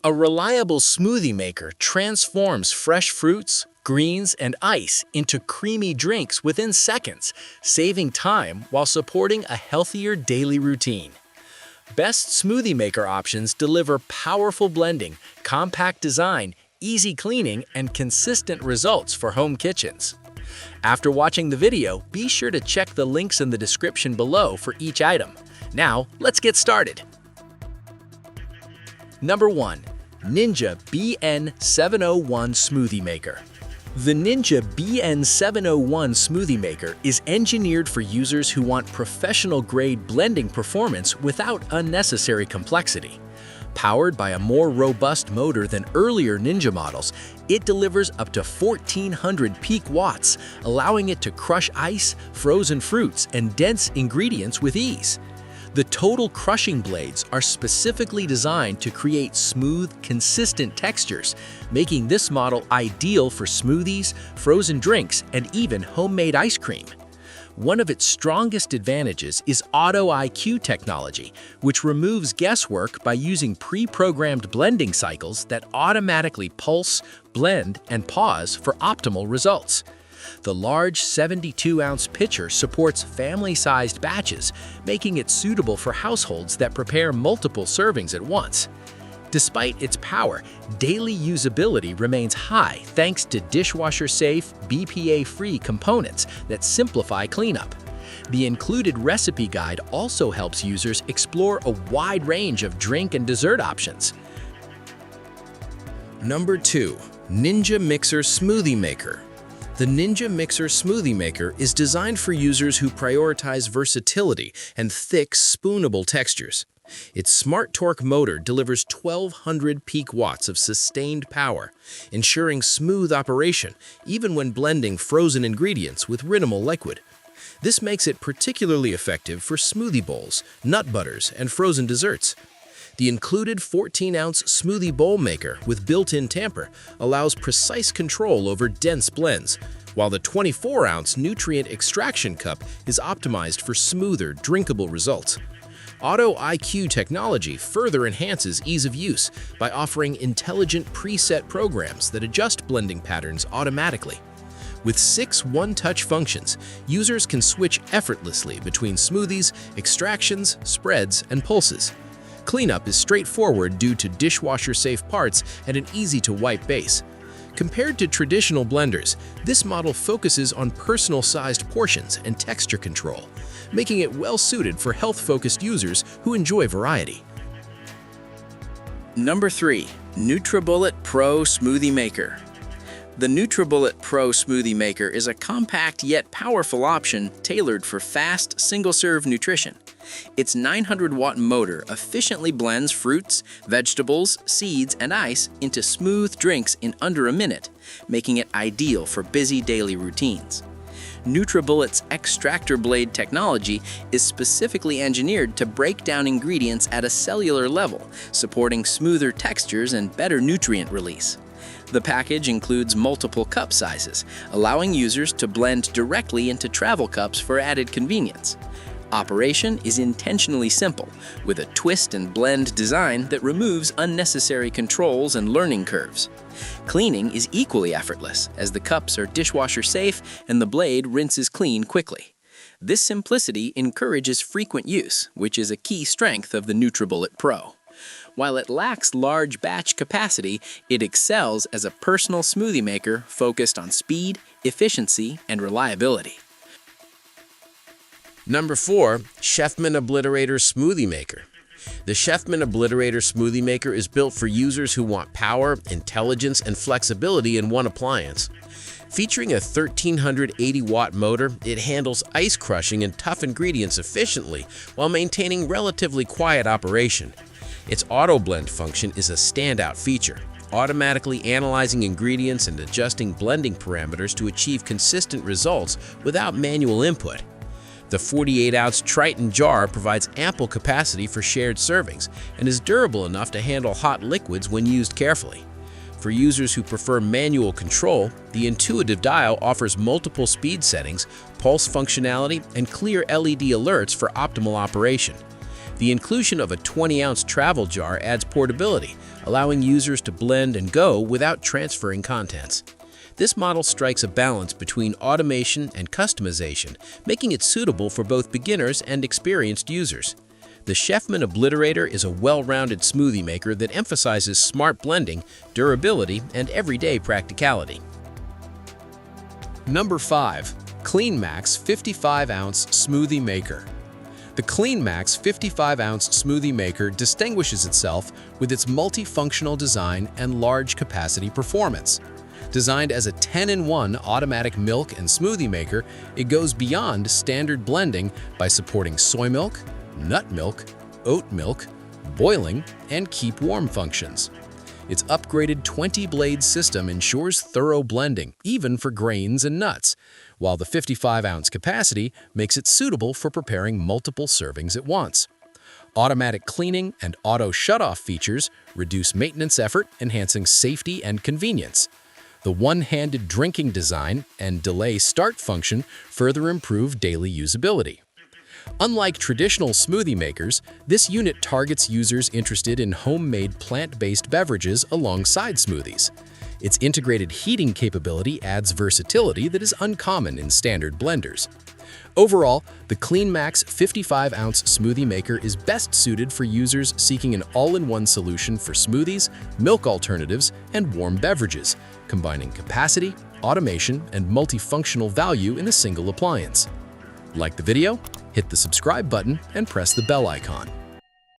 A reliable smoothie maker transforms fresh fruits, greens, and ice into creamy drinks within seconds, saving time while supporting a healthier daily routine. Best smoothie maker options deliver powerful blending, compact design, easy cleaning, and consistent results for home kitchens. After watching the video, be sure to check the links in the description below for each item. Now, let's get started. Number 1. Ninja BN701 Smoothie Maker. The Ninja BN701 Smoothie Maker is engineered for users who want professional-grade blending performance without unnecessary complexity. Powered by a more robust motor than earlier Ninja models, it delivers up to 1,400 peak watts, allowing it to crush ice, frozen fruits, and dense ingredients with ease. The total crushing blades are specifically designed to create smooth, consistent textures, making this model ideal for smoothies, frozen drinks, and even homemade ice cream. One of its strongest advantages is Auto IQ technology, which removes guesswork by using pre-programmed blending cycles that automatically pulse, blend, and pause for optimal results. The large 72-ounce pitcher supports family-sized batches, making it suitable for households that prepare multiple servings at once. Despite its power, daily usability remains high thanks to dishwasher-safe, BPA-free components that simplify cleanup. The included recipe guide also helps users explore a wide range of drink and dessert options. Number 2. Ninja Mixer Smoothie Maker. The Ninja Mixer Smoothie Maker is designed for users who prioritize versatility and thick, spoonable textures. Its smart torque motor delivers 1,200 peak watts of sustained power, ensuring smooth operation even when blending frozen ingredients with minimal liquid. This makes it particularly effective for smoothie bowls, nut butters, and frozen desserts. The included 14-ounce smoothie bowl maker with built-in tamper allows precise control over dense blends, while the 24-ounce nutrient extraction cup is optimized for smoother, drinkable results. Auto IQ technology further enhances ease of use by offering intelligent preset programs that adjust blending patterns automatically. With 6 one-touch functions, users can switch effortlessly between smoothies, extractions, spreads, and pulses. Cleanup is straightforward due to dishwasher-safe parts and an easy-to-wipe base. Compared to traditional blenders, this model focuses on personal-sized portions and texture control, making it well-suited for health-focused users who enjoy variety. Number 3. NutriBullet Pro Smoothie Maker. The NutriBullet Pro Smoothie Maker is a compact yet powerful option tailored for fast, single-serve nutrition. Its 900-watt motor efficiently blends fruits, vegetables, seeds, and ice into smooth drinks in under a minute, making it ideal for busy daily routines. NutriBullet's extractor blade technology is specifically engineered to break down ingredients at a cellular level, supporting smoother textures and better nutrient release. The package includes multiple cup sizes, allowing users to blend directly into travel cups for added convenience. Operation is intentionally simple, with a twist and blend design that removes unnecessary controls and learning curves. Cleaning is equally effortless, as the cups are dishwasher safe and the blade rinses clean quickly. This simplicity encourages frequent use, which is a key strength of the NutriBullet Pro. While it lacks large batch capacity, it excels as a personal smoothie maker focused on speed, efficiency, and reliability. Number 4. Chefman Obliterator Smoothie Maker. The Chefman Obliterator Smoothie Maker is built for users who want power, intelligence, and flexibility in one appliance. Featuring a 1,380-watt motor, it handles ice crushing and tough ingredients efficiently while maintaining relatively quiet operation. Its auto blend function is a standout feature, automatically analyzing ingredients and adjusting blending parameters to achieve consistent results without manual input. The 48-ounce Triton jar provides ample capacity for shared servings and is durable enough to handle hot liquids when used carefully. For users who prefer manual control, the intuitive dial offers multiple speed settings, pulse functionality, and clear LED alerts for optimal operation. The inclusion of a 20-ounce travel jar adds portability, allowing users to blend and go without transferring contents. This model strikes a balance between automation and customization, making it suitable for both beginners and experienced users. The Chefman Obliterator is a well-rounded smoothie maker that emphasizes smart blending, durability, and everyday practicality. Number 5. KLEANMAX 55-ounce Smoothie Maker. The KLEANMAX 55-ounce smoothie maker distinguishes itself with its multifunctional design and large capacity performance. Designed as a 10-in-1 automatic milk and smoothie maker, it goes beyond standard blending by supporting soy milk, nut milk, oat milk, boiling, and keep warm functions. Its upgraded 20-blade system ensures thorough blending, even for grains and nuts, while the 55-ounce capacity makes it suitable for preparing multiple servings at once. Automatic cleaning and auto shutoff features reduce maintenance effort, enhancing safety and convenience. The one-handed drinking design and delay start function further improve daily usability. Unlike traditional smoothie makers, this unit targets users interested in homemade plant-based beverages alongside smoothies. Its integrated heating capability adds versatility that is uncommon in standard blenders. Overall, the KLEANMAX 55-ounce smoothie maker is best suited for users seeking an all-in-one solution for smoothies, milk alternatives, and warm beverages, combining capacity, automation, and multifunctional value in a single appliance. Like the video? Hit the subscribe button and press the bell icon.